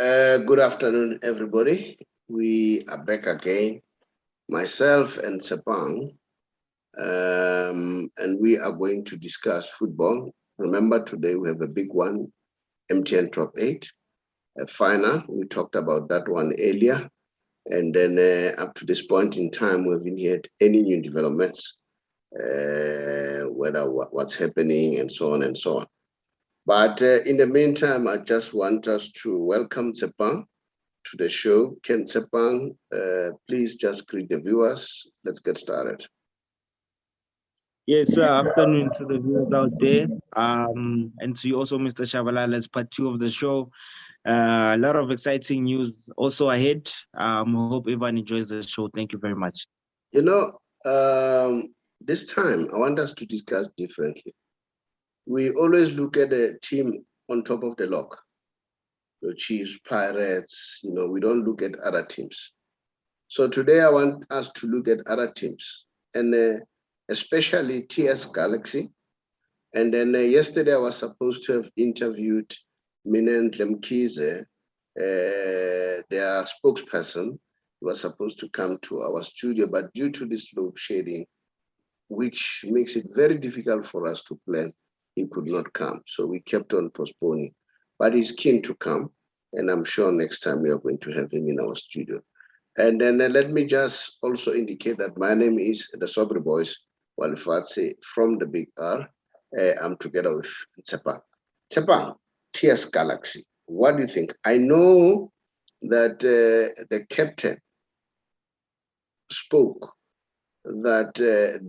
Good afternoon, everybody. We are back again, myself and Sepang, and we are going to discuss football. Remember, today we have a big one, MTN Top 8, a final. We talked about that one earlier. And then up to this point in time, we haven't heard any new developments, whether what's happening and so on and so on. But in the meantime, I just want us to welcome Sepang to the show. Ken Sepang, please just greet the viewers. Let's get started. Yes, afternoon to the viewers out there. And to you also, Mr. Shabalala, as part two of the show. A lot of exciting news also ahead. Hope everyone enjoys the show. Thank you very much. You know, this time I want us to discuss differently. We always look at the team on top of the log, the Chiefs, Pirates, we don't look at other teams. So today I want us to look at other teams, and especially TS Galaxy. And then yesterday I was supposed to have interviewed Minen Lemkize, their spokesperson. He was supposed to come to our studio, but due to this load shedding, which makes it very difficult for us to plan, he could not come. So we kept on postponing. But he's keen to come, and I'm sure next time we are going to have him in our studio. And then let me just also indicate that my name is the Sobri Boys, Walifatse from the Big R. I'm together with Tsepa. Tsepa, TS Galaxy, what do you think? I know that the captain spoke that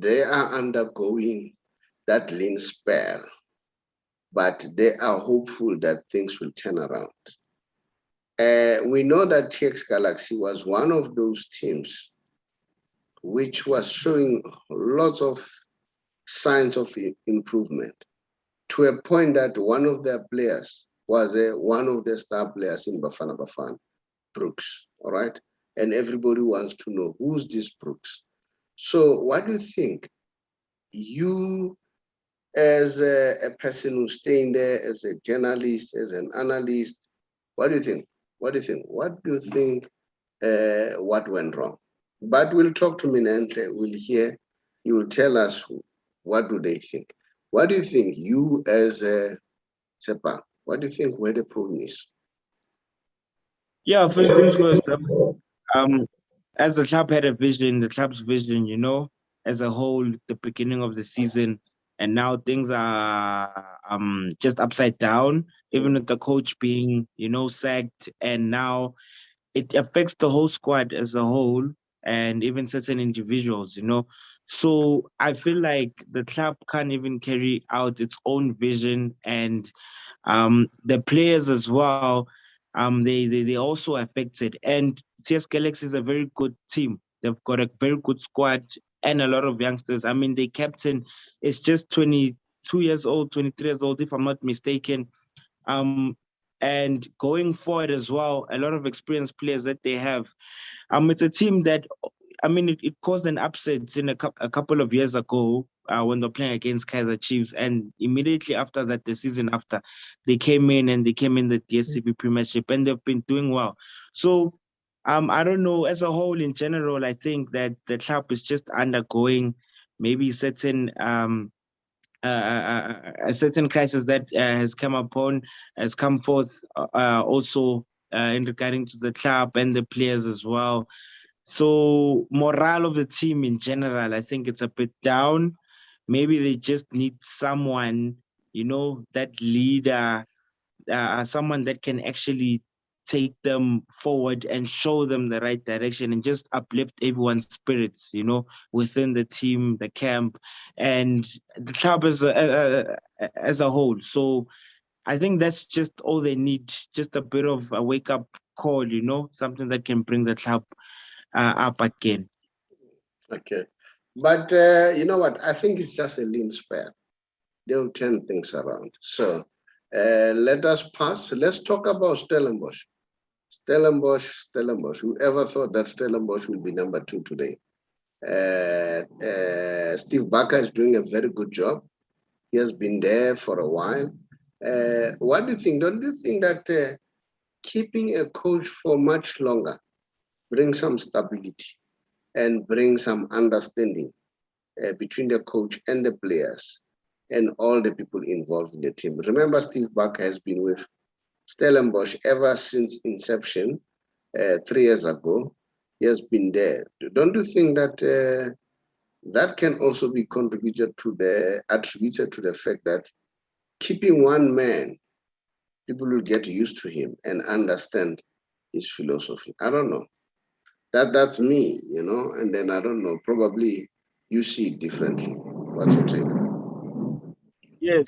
they are undergoing that lean spell, but they are hopeful that things will turn around. We know that TX Galaxy was one of those teams which was showing lots of signs of improvement, to a point that one of their players was one of the star players in Bafana Bafana, Brooks, all right? And everybody wants to know, who's this Brooks? So what do you think? You, as a person who's staying there, as a journalist, as an analyst, what do you think? What do you think? What do you think what went wrong? But we'll talk to Minante, we'll hear, he will tell us what do they think. What do you think, you as a Sepa, what do you think where the problem is? Yeah, first things first. Um, as the club had a vision, the club's vision, as a whole, the beginning of the season, and now things are just upside down. Even with the coach being, sacked, and now it affects the whole squad as a whole, and even certain individuals. So I feel like the club can't even carry out its own vision, and the players as well, they also affected. And TS Galaxy is a very good team. They've got a very good squad and a lot of youngsters. I mean, the captain is just 22 years old, 23 years old, if I'm not mistaken. Um, and going forward as well, a lot of experienced players that they have. It's a team that, I mean, it caused an upset in a couple of years ago when they're playing against Kaizer Chiefs, and immediately after that, the season after, they came in the DSCB Premiership, and they've been doing well. So, I don't know. As a whole, in general, I think that the club is just undergoing maybe a certain crisis that has come forth also in regarding to the club and the players as well. So morale of the team in general, I think it's a bit down. Maybe they just need someone, that leader, someone that can actually take them forward and show them the right direction and just uplift everyone's spirits, within the team, the camp, and the club as a whole. So I think that's just all they need, just a bit of a wake up call, something that can bring the club up again. Okay. But you know what? I think it's just a lean spell. They'll turn things around. So let us pass. Let's talk about Stellenbosch. Stellenbosch. Whoever thought that Stellenbosch will be number 2 today? Steve Barker is doing a very good job. He has been there for a while. What do you think? Don't you think that keeping a coach for much longer brings some stability and brings some understanding between the coach and the players and all the people involved in the team. Remember, Steve Barker has been with Stellenbosch ever since inception 3 years ago. He has been there. Don't you think that that can also be attributed to the fact that keeping one man, people will get used to him and understand his philosophy? I don't know. That's me, and then I don't know, probably you see it differently. What's your take? Yes,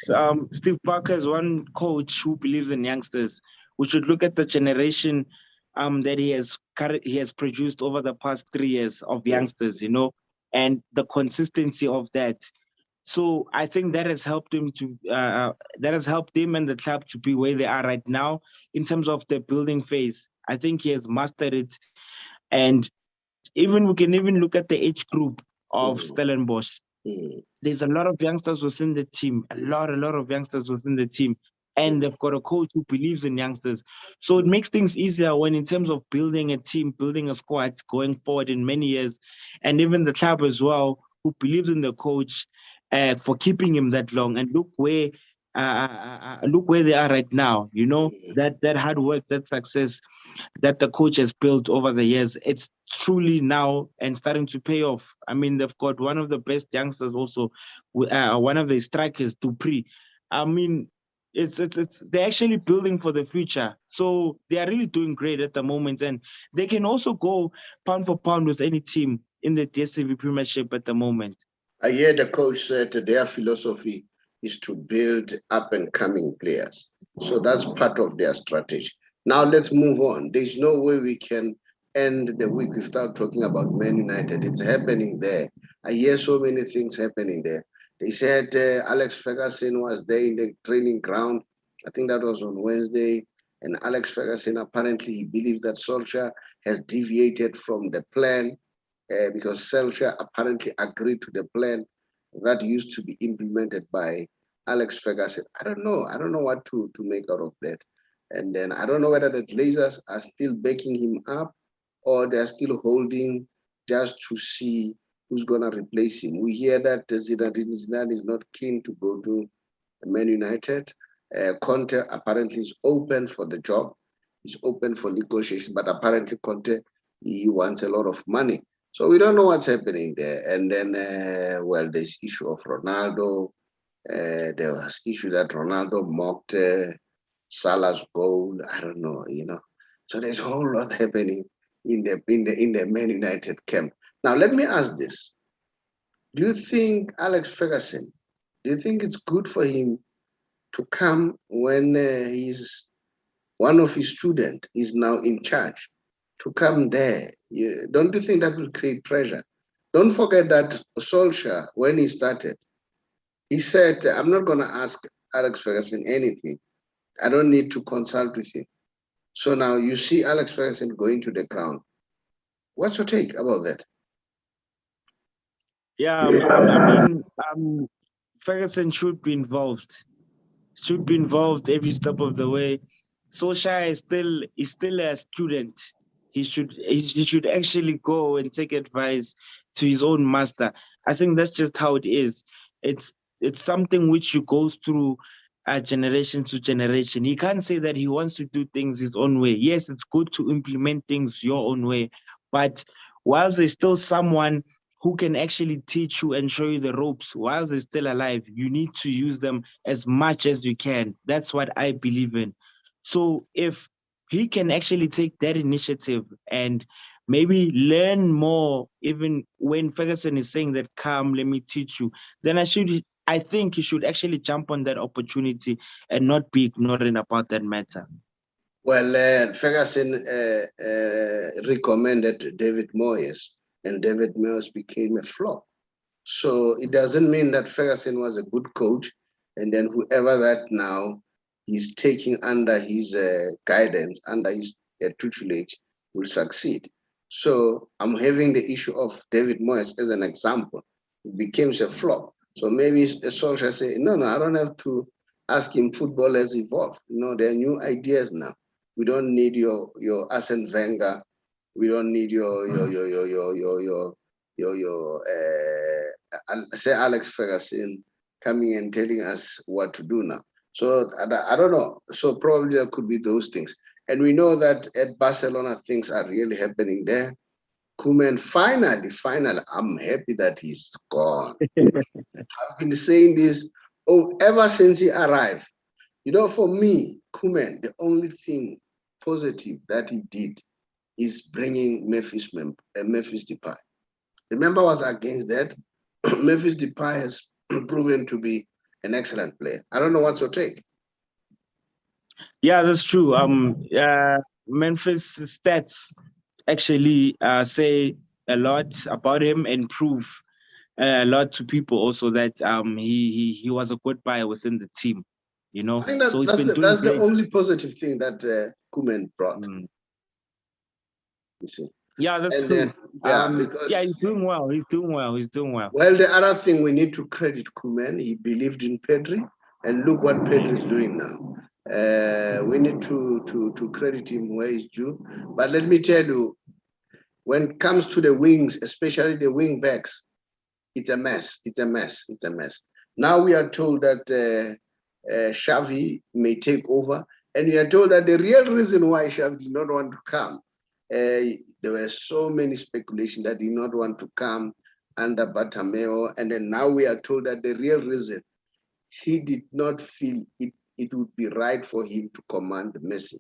Steve Parker is one coach who believes in youngsters. We should look at the generation that he has produced over the past 3 years of Yeah. youngsters, and the consistency of that. So I think that has helped him and the club to be where they are right now in terms of the building phase. I think he has mastered it, and even we can even look at the age group of Mm, Stellenbosch. mm, There's a lot of youngsters within the team, a lot of youngsters within the team, and mm, they've got a coach who believes in youngsters. So it makes things easier when, in terms of building a team, building a squad going forward in many years, and even the club as well, who believes in the coach for keeping him that long. And look where they are right now. mm. That hard work, that success that the coach has built over the years, it's truly now and starting to pay off. I mean, they've got one of the best youngsters also, one of the strikers, Dupree. I mean, it's they're actually building for the future. So they are really doing great at the moment, and they can also go pound for pound with any team in the DStv Premiership at the moment. I hear the coach said their philosophy is to build up and coming players. So that's part of their strategy. Now let's move on. There's no way we can end the week without talking about Man United. It's happening there. I hear so many things happening there. They said Alex Ferguson was there in the training ground. I think that was on Wednesday. And Alex Ferguson, apparently, he believes that Solskjaer has deviated from the plan because Solskjaer apparently agreed to the plan that used to be implemented by Alex Ferguson. I don't know. I don't know what to make out of that. And then I don't know whether the Glazers are still backing him up or they're still holding just to see who's going to replace him. We hear that Zinedine Zidane is not keen to go to Man United. Conte apparently is open for the job. He's open for negotiation, but apparently Conte, he wants a lot of money. So we don't know what's happening there. And then, well, there's issue of Ronaldo. There was issue that Ronaldo mocked Salah's goal. I don't know. So there's a whole lot happening in the Man United camp. Now let me ask this: do you think Alex Ferguson? Do you think it's good for him to come when he's one of his students is now in charge? To come there, don't you think that will create pressure? Don't forget that Solskjaer, when he started, he said, I'm not going to ask Alex Ferguson anything. I don't need to consult with him. So now you see Alex Ferguson going to the ground. What's your take about that? Yeah, I mean, Ferguson should be involved. Should be involved every step of the way. Solskjaer is still a student. He should actually go and take advice to his own master. I think that's just how it is. It's it's something which you goes through generation to generation. He can't say that he wants to do things his own way. Yes, it's good to implement things your own way, but whilst there's still someone who can actually teach you and show you the ropes whilst they're still alive, you need to use them as much as you can. That's what I believe in. So if he can actually take that initiative and maybe learn more, even when Ferguson is saying that, come, let me teach you, then I think he should actually jump on that opportunity and not be ignorant about that matter. Well, Ferguson recommended David Moyes, and David Moyes became a flop. So it doesn't mean that Ferguson was a good coach, and then whoever that now is taking under his guidance, under his tutelage, will succeed. So I'm having the issue of David Moyes as an example. It became a flop. So maybe a soldier say, no, I don't have to ask him. Football has evolved. There are new ideas now. We don't need your Arsene Wenger. We don't need say Alex Ferguson coming and telling us what to do now. So I don't know. So probably there could be those things. And we know that at Barcelona, things are really happening there. Koeman, finally, I'm happy that he's gone. I've been saying this ever since he arrived. You know, for me, Koeman, the only thing positive that he did is bringing Memphis Depay. Remember, I was against that. Memphis Depay has proven to be an excellent player. I don't know what's your take. Yeah, that's true. Memphis stats actually say a lot about him and prove a lot to people also that he was a good buyer within the team, you I know. think So he's been doing that's the great. only positive thing that Koeman brought. Mm. You see. Yeah, that's And true. yeah, Yeah, because he's doing well. He's doing well. He's doing well. well, the other thing we need to credit Koeman, he believed in Pedri, and look what Pedri is doing now. We need to credit him where he's due. But let me tell you, when it comes to the wings, especially the wing backs, it's a mess. It's a mess. It's a mess. Now we are told that Xavi may take over, and we are told that the real reason why Xavi did not want to come, there were so many speculation that he did not want to come under Bartomeu, and then now we are told that the real reason he did not feel it would be right for him to command Messi.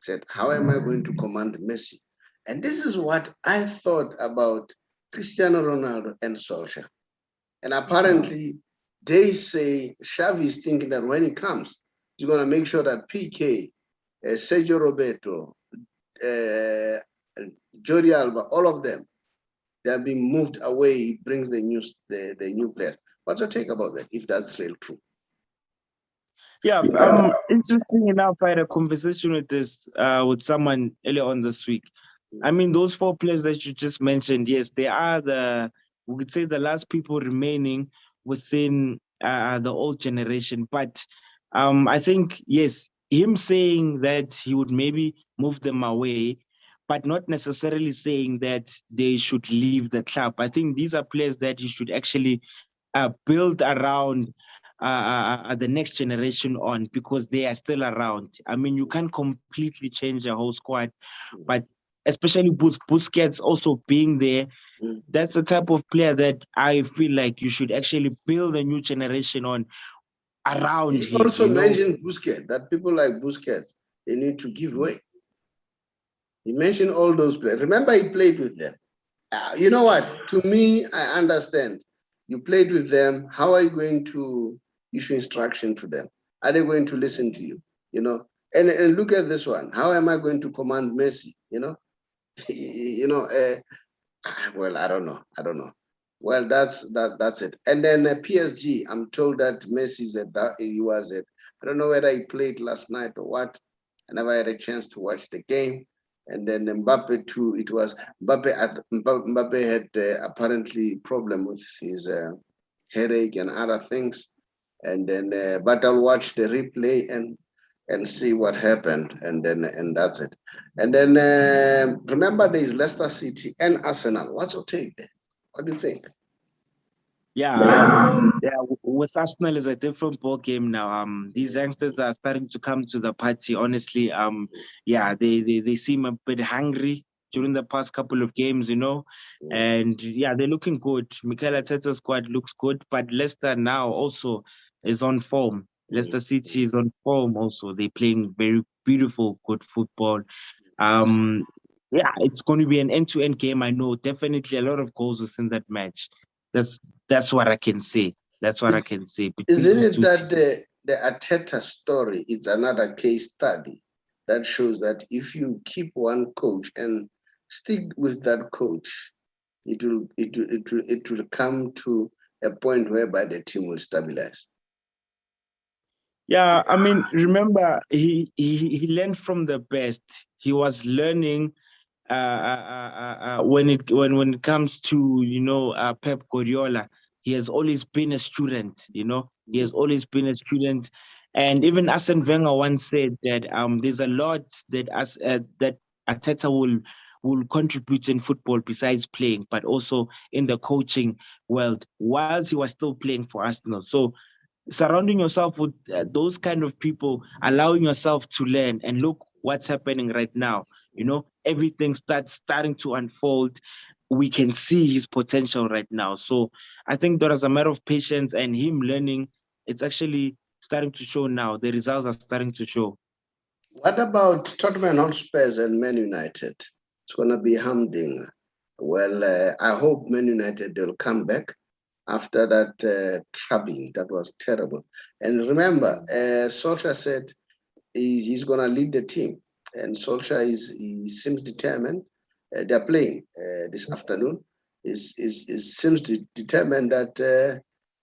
Said, how am I going to command Messi? And this is what I thought about Cristiano Ronaldo and Solskjaer. And apparently, they say Xavi is thinking that when he comes, he's going to make sure that PK, Sergio Roberto, Jordi Alba, all of them, they are being moved away. He brings the new players. What's your take about that, if that's real true? Yeah, interesting enough, I had a conversation with someone earlier on this week. I mean, those four players that you just mentioned, yes, they are we could say the last people remaining within the old generation. But I think, yes, him saying that he would maybe move them away, but not necessarily saying that they should leave the club. I think these are players that you should actually build around the next generation on because they are still around. I mean, you can't completely change the whole squad, but especially Busquets also being there, that's the type of player that I feel like you should actually build a new generation on around He him, also you know. mentioned Busquets, that people like Busquets, they need to give way. He mentioned all those players. Remember, he played with them. You know what? To me, I understand. You played with them. How are you going to issue instruction to them? Are they going to listen to you? You know. And look at this one. How am I going to command Messi? You know. you know. Well, I don't know. I don't know. Well, that's it. And then PSG. I'm told that Messi's he was it. I don't know whether he played last night or what. I never had a chance to watch the game. And then Mbappe too. It was Mbappe had apparently problem with his headache and other things. And then, but I'll watch the replay and see what happened. And that's it. And then remember, there is Leicester City and Arsenal. What's your take there? What do you think? Yeah, with Arsenal is a different ball game now. These youngsters are starting to come to the party. Honestly, yeah, they seem a bit hungry during the past couple of games, you know, and yeah, they're looking good. Mikel Arteta's squad looks good, but Leicester now also is on form. Leicester City is on form also. They're playing very beautiful, good football. Um, yeah, it's going to be an end-to-end game. I know definitely a lot of goals within that match. That's that's what I can say. That's what I can say between Isn't these it two that teams. the Ateta story is another case study that shows that if you keep one coach and stick with that coach, it will come to a point whereby the team will stabilize. Yeah, I mean, remember he learned from the best. He was learning when it comes to Pep Guardiola. He has always been a student. He has always been a student, And even Arsene Wenger once said that there's a lot that Arteta will contribute in football besides playing, but also in the coaching world whilst he was still playing for Arsenal. So surrounding yourself with those kind of people, allowing yourself to learn, and look what's happening right now. Everything starting to unfold. We can see his potential right now. So I think there is a matter of patience and him learning. It's actually starting to show now. The results are starting to show. What about Tottenham Hotspurs and Man United? It's going to be humbling. Well, I hope Man United will come back after that trubbing. That was terrible. And remember, Solskjaer said he's going to lead the team. And Solskjaer he seems determined. They're playing this afternoon. It seems determined that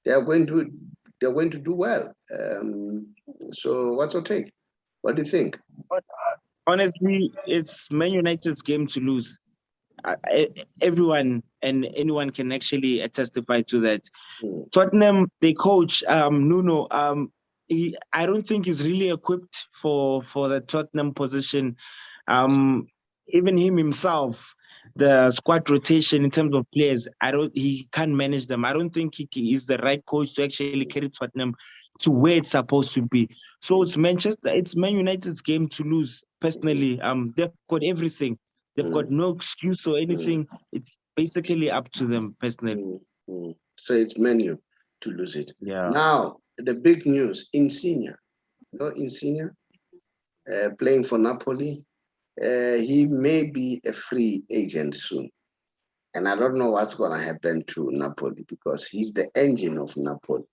they're going to do well. So what's your take? What do you think? But honestly, it's Man United's game to lose. Everyone and anyone can actually testify to that. Mm. Tottenham, they coach Nuno. I don't think he's really equipped for the Tottenham position. Um, Even him himself, the squad rotation in terms of players, he can't manage them. I don't think he is the right coach to actually carry Tottenham to where it's supposed to be. So it's Man United's game to lose. Personally, they've got everything. They've got Mm. no excuse or Mm. anything. It's basically up to them personally. Mm. Mm. So it's menu to lose it. Yeah. Now, the big news, Insigne. Insigne playing for Napoli. He may be a free agent soon. And I don't know what's going to happen to Napoli because he's the engine of Napoli.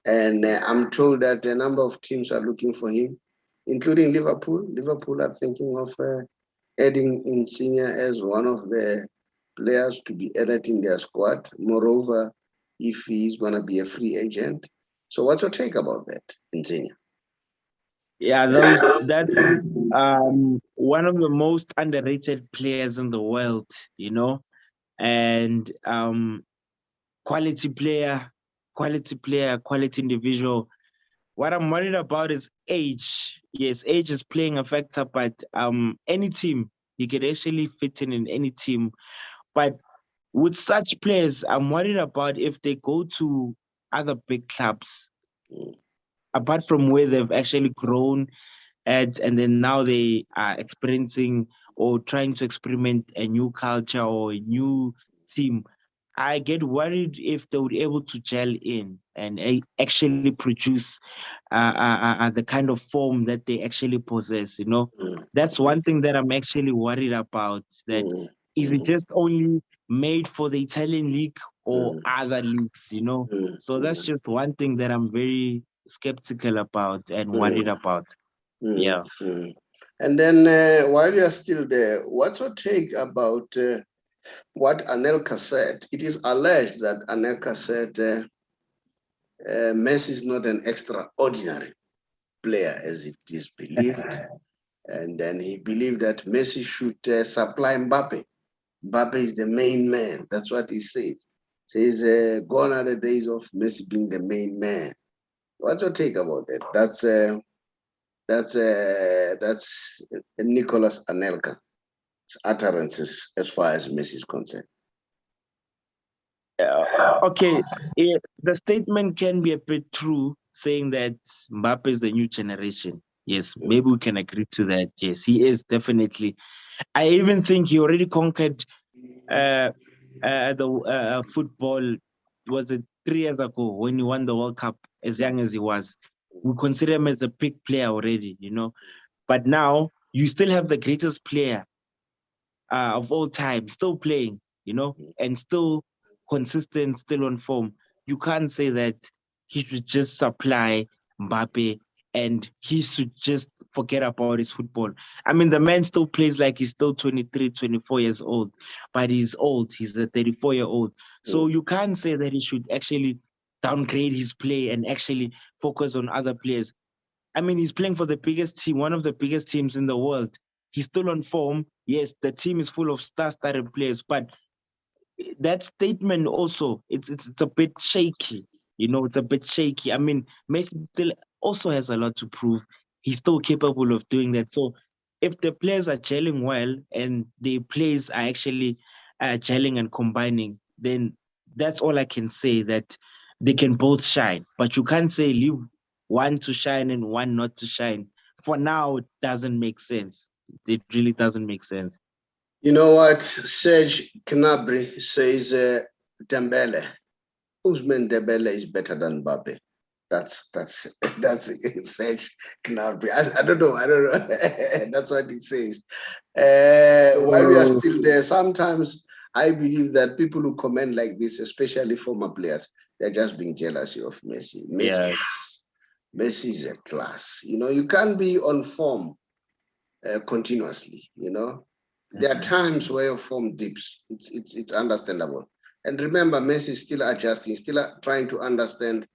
And I'm told that a number of teams are looking for him, including Liverpool. Liverpool are thinking of adding Insigne as one of the players to be added in their squad. Moreover, if he's going to be a free agent. So what's your take about that, Insigne? Yeah, that's one of the most underrated players in the world, and quality player, quality individual. What I'm worried about is age. Yes, age is playing a factor, but any team, you could actually fit in any team. But with such players, I'm worried about if they go to other big clubs, Mm. apart from where they've actually grown and then now they are experiencing or trying to experiment a new culture or a new team. I get worried if they would be able to gel in and actually produce the kind of form that they actually possess. Mm. That's one thing that I'm actually worried about. That Mm. is it Mm. just only made for the Italian league or Mm. other leagues? Mm. So that's Mm. just one thing that I'm very skeptical about and worried Mm. about. Mm. Yeah. Mm. And then while you're still there, what's your take about what Anelka said? It is alleged that Anelka said Messi is not an extraordinary player as it is believed. And then he believed that Messi should supply Mbappe. Mbappe is the main man. That's what he says. Says, gone are the days of Messi being the main man. What's your take about that? That's Nicolas Anelka's utterances as far as Messi is concerned. Okay, the statement can be a bit true, saying that Mbappe is the new generation. Yes, Mm. maybe we can agree to that. Yes, he is definitely. I even think he already conquered uh, the football. Was it 3 years ago when he won the World Cup? As young as he was, we consider him as a big player already. But now you still have the greatest player of all time, still playing, and still consistent, still on form. You can't say that he should just supply Mbappe and he should just forget about his football. I mean, the man still plays like he's still 23, 24 years old, but he's old. He's a 34-year-old. So Mm. you can't say that he should actually downgrade his play and actually focus on other players. I mean, he's playing for the biggest team, one of the biggest teams in the world. He's still on form. Yes, the team is full of star-studded players, but that statement also it's a bit shaky. It's a bit shaky. I mean, Messi still also has a lot to prove. He's still capable of doing that. So if the players are gelling well and the players are actually gelling and combining, then that's all I can say, that they can both shine. But you can't say leave one to shine and one not to shine. For now, it doesn't make sense. It really doesn't make sense. You know what? Serge Gnabry says Dembele. Ousmane Dembele is better than Mbappe. That's Serge Gnabry. I don't know. That's what it says. While we are still there, sometimes I believe that people who comment like this, especially former players, they're just being jealous of Messi. Messi is a class. You know, you can't be on form continuously. You know, there are times where your form dips. It's understandable. And remember, Messi is still adjusting, still trying to understand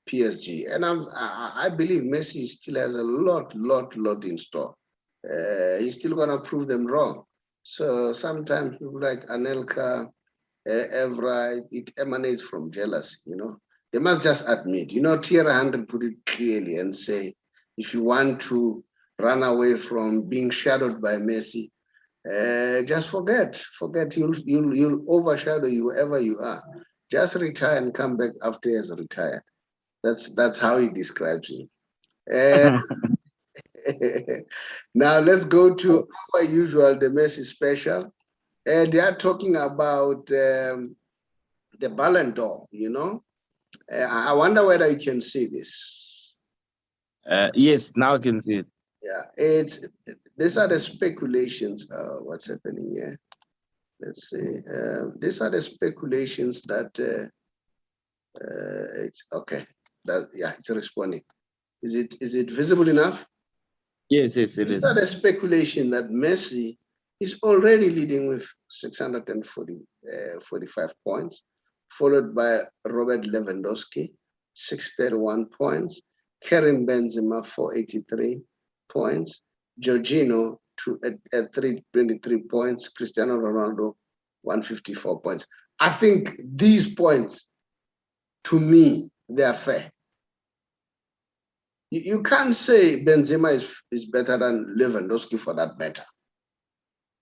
PSG. And I believe Messi still has a lot in store. He's still gonna prove them wrong. So sometimes people like Anelka, Evra, it emanates from jealousy. You know, they must just admit. You know, Tier 100 put it clearly and say, if you want to run away from being shadowed by Messi, just forget. You'll overshadow you wherever you are. Just retire and come back after he has retired. That's how he describes it. Now let's go to our usual, the Messi special. They are talking about the Ballon d'Or. You know, I wonder whether you can see this. Yes, now I can see it. Yeah, these are the speculations. What's happening here? Let's see. These are the speculations that it's okay. It's responding. Is it visible enough? Yes, it is. These are the speculation that Messi is already leading with 645 points, followed by Robert Lewandowski, 631 points, Karim Benzema, 483 points, Jorginho at 323 points, Cristiano Ronaldo, 154 points. I think these points, to me, they are fair. You can't say Benzema is better than Lewandowski for that matter.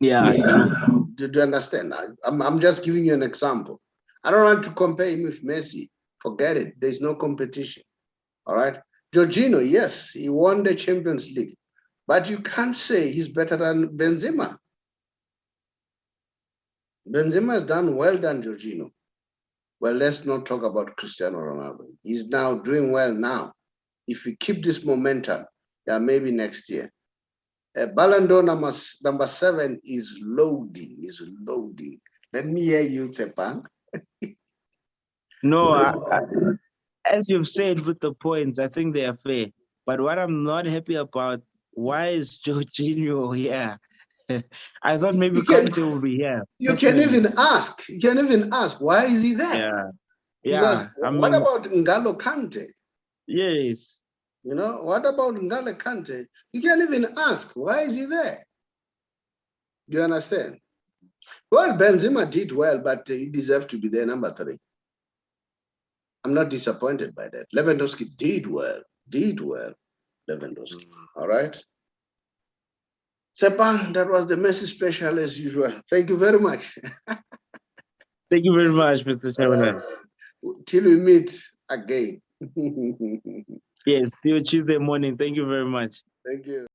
Yeah, true. Do you understand? I'm just giving you an example. I don't want to compare him with Messi. Forget it. There's no competition. All right. Jorginho, yes, he won the Champions League, but you can't say he's better than Benzema. Benzema has done well than Jorginho. Well, let's not talk about Cristiano Ronaldo. He's now doing well now. If we keep this momentum, yeah, maybe next year. Ballon d'Or number 7 is loading. Let me hear you, Tsepan. No, as you've said with the points, I think they are fair. But what I'm not happy about, why is Jorginho here? I thought maybe Kante will be here. You can even ask, why is he there? Because what about N'Golo Kante? Yes. You know, what about N'Golo Kante? You can even ask, why is he there? Do you understand? Well, Benzema did well, but he deserved to be there, number 3. I'm not disappointed by that. Lewandowski did well. Lewandowski. All right. Sepan, that was the Messi special as usual. Thank you very much. Thank you very much, Mr. Chairman. Till we meet again. Yes, till Tuesday morning. Thank you very much. Thank you.